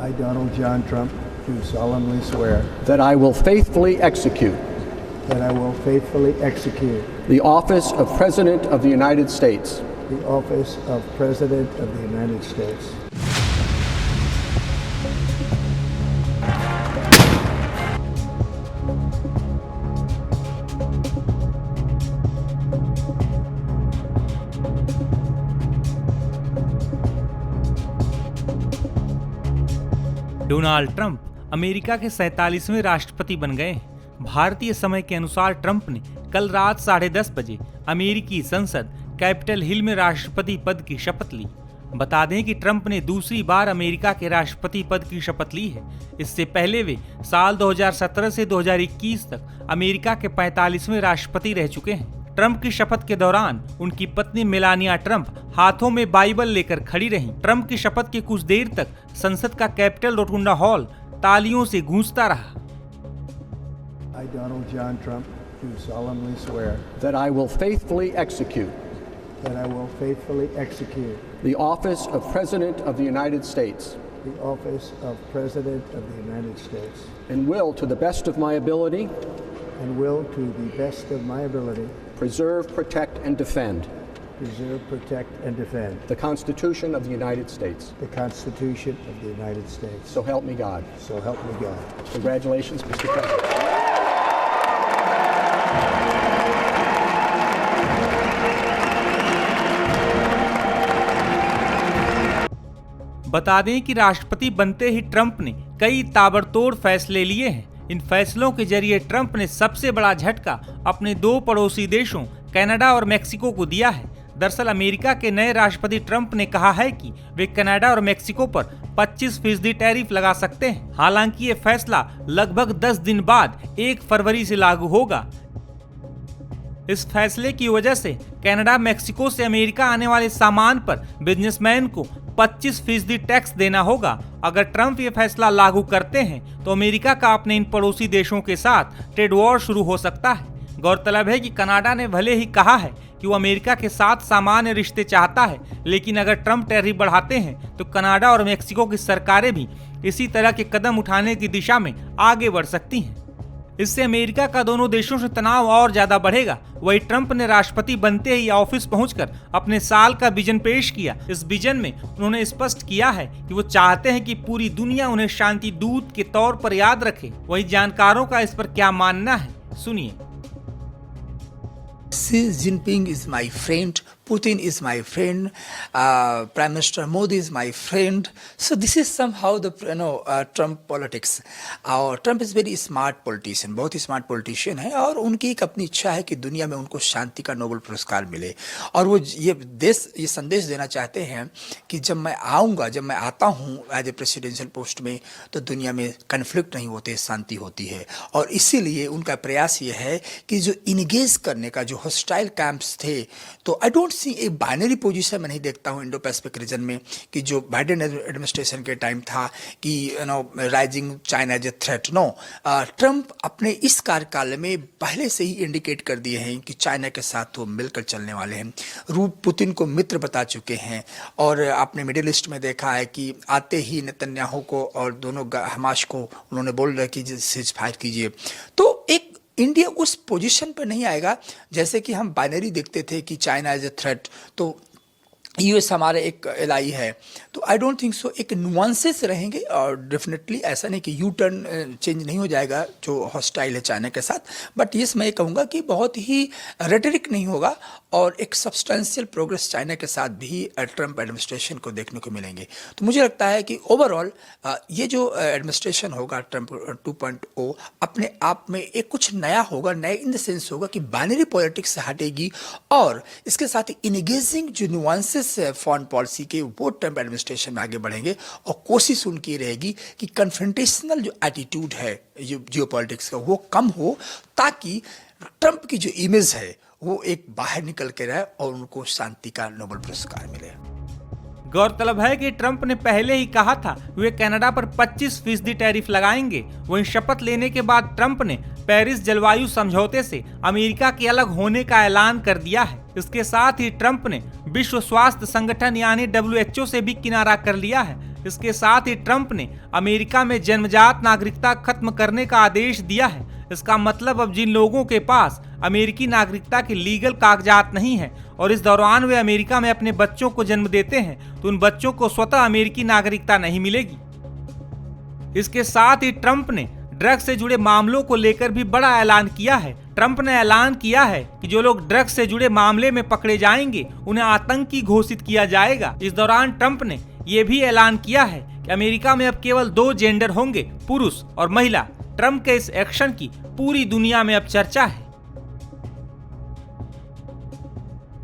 I, Donald John Trump, do solemnly swear that I will faithfully execute the office of President of the United States the office of President of the United States Donald Trump America के 47वें राष्ट्रपति बन गए हैं। भारतीय समय के अनुसार Trump ने कल रात 10:30 बजे अमेरिकी संसद कैपिटल हिल में राष्ट्रपति पद की शपथ ली। बता दें कि ट्रंप ने दूसरी बार अमेरिका के राष्ट्रपति पद की शपथ ली है। इससे पहले वे साल 2017 से 2021 तक अमेरिका के 45वें राष्ट्रपति रह चुके हैं। ट्रंप की शपथ के दौरान उनकी पत्नी मेलानिया ट्रंप हाथों में बाइबल लेकर खड़ी रहीं। ट्रंप की शपथ के कुछ देर तक संसद का कैपिटल रोटुंडा हॉल तालियों से गूंजता रहा। I, Donald John Trump, do solemnly swear that I will faithfully execute the office of President of the United States and will, to the best of my ability, preserve, protect, and defend the Constitution of the United States. So help me God. Congratulations, Mr. President. बता दें कि राष्ट्रपति बनते ही Trump ने कई ताबड़तोड़ फैसले लिए हैं। इन फैसलों के जरिए ट्रंप ने सबसे बड़ा झटका अपने दो पड़ोसी देशों कनाडा और मेक्सिको को दिया है। दरअसल अमेरिका के नए राष्ट्रपति ट्रंप ने कहा है कि वे कनाडा और मेक्सिको पर 25% टैरिफ लगा सकते हैं। हालांकि ये फैसला लगभग 10 दिन बाद 1 फरवरी से लागू होगा। इस फैसले की वजह से कनाडा मेक्सिको से अमेरिका आने वाले सामान पर बिजनेसमैन को 25% टैक्स देना होगा। अगर ट्रंप ये फैसला लागू करते हैं तो अमेरिका का अपने इन पड़ोसी देशों के साथ ट्रेड वॉर शुरू हो सकता है। गौरतलब है कि कनाडा ने भले ही कहा है कि वो अमेरिका के साथ सामान्य रिश्ते चाहता है, लेकिन अगर ट्रंप टैरिफ बढ़ाते हैं तो कनाडा और मेक्सिको की सरकारें भी इसी तरह के कदम उठाने की दिशा में आगे बढ़ सकती हैं। इससे अमेरिका का दोनों देशों से तनाव और ज्यादा बढ़ेगा। वही ट्रंप ने राष्ट्रपति बनते ही ऑफिस पहुंचकर अपने साल का विजन पेश किया। इस विजन में उन्होंने स्पष्ट किया है कि वो चाहते हैं कि पूरी दुनिया उन्हें शांति दूत के तौर पर याद रखे। वही जानकारों का इस पर क्या मानना है, सुनिए। Xi Jinping is my friend, Putin is my friend, Prime Minister Modi is my friend. So this is somehow the Trump politics. और Trump is very smart politician, बहुत ही smart politician है और उनकी एक अपनी इच्छा है कि दुनिया में उनको शांति का नोबेल पुरस्कार मिले। और वो ये संदेश देना चाहते हैं कि जब मैं आता हूँ एज ए प्रेसिडेंशियल पोस्ट में तो दुनिया में कन्फ्लिक्ट नहीं होते, शांति होती है। और इसीलिए उनका प्रयास ये है कि जो इनगेज करने का जो हॉस्टाइल कैंप्स थे, तो आई डोंट सी एक बाइनरी पोजीशन में नहीं देखता हूँ इंडो पैसिफिक रीजन में कि जो बाइडेन एडमिनिस्ट्रेशन के टाइम था कि rising China as a threat. No, Trump अपने इस कार्यकाल में पहले से ही इंडिकेट कर दिए हैं कि चाइना के साथ वो मिलकर चलने वाले हैं। पुतिन को मित्र बता चुके हैं और आपने मिडिल ईस्ट में देखा है कि आते ही नेतन्याहू को और दोनों हमास को उन्होंने बोल रहा कि सीज फायर कीजिए। तो एक इंडिया उस पोजीशन पर नहीं आएगा जैसे कि हम बाइनरी देखते थे कि चाइना एज ए थ्रेट, तो यूएस हमारे एक एलाई है। तो आई डोंट थिंक सो, एक नुआंसेस रहेंगे और डेफिनेटली ऐसा नहीं कि यू टर्न चेंज नहीं हो जाएगा जो हॉस्टाइल है चाइना के साथ। बट ये मैं कहूँगा कि बहुत ही रेटरिक नहीं होगा और एक सब्सटेंशियल प्रोग्रेस चाइना के साथ भी ट्रंप एडमिनिस्ट्रेशन को देखने को मिलेंगे। तो मुझे लगता है कि ओवरऑल ये जो एडमिनिस्ट्रेशन होगा ट्रंप 2.0 अपने आप में एक कुछ नया होगा, नया इन द सेंस होगा कि बाइनरी पॉलिटिक्स से हटेगी और इसके साथ इंगेजिंग जो नुआंसेस फॉरेन पॉलिसी के वो ट्रंप एडमिनिस्ट्रेशन में आगे बढ़ेंगे और कोशिश उनकी रहेगी कि कन्फ्रंटेशनल जो एटीट्यूड है जियोपॉलिटिक्स का वो कम हो, ताकि ट्रंप की जो इमेज है वो एक बाहर निकल के रहे और उनको शांति का नोबेल पुरस्कार मिले। गौरतलब है कि ट्रंप ने पहले ही कहा था वे कनाडा पर 25% टैरिफ लगाएंगे। वहीं शपथ लेने के बाद ट्रंप ने पेरिस जलवायु समझौते से अमेरिका के अलग होने का ऐलान कर दिया है। इसके साथ ही ट्रंप ने विश्व स्वास्थ्य संगठन यानी WHO से भी किनारा कर लिया है। इसके साथ ही ट्रंप ने अमेरिका में जन्मजात नागरिकता खत्म करने का आदेश दिया है। इसका मतलब अब जिन लोगों के पास अमेरिकी नागरिकता के लीगल कागजात नहीं है और इस दौरान वे अमेरिका में अपने बच्चों को जन्म देते हैं तो उन बच्चों को स्वतः अमेरिकी नागरिकता नहीं मिलेगी। इसके साथ ही ट्रंप ने ड्रग्स से जुड़े मामलों को लेकर भी बड़ा ऐलान किया है। ट्रंप ने ऐलान किया है कि जो लोग ड्रग्स से जुड़े मामले में पकड़े जाएंगे उन्हें आतंकी घोषित किया जाएगा। इस दौरान ट्रंप ने यह भी ऐलान किया है कि अमेरिका में अब केवल 2 जेंडर होंगे, पुरुष और महिला। ट्रंप के इस एक्शन की पूरी दुनिया में अब चर्चा है।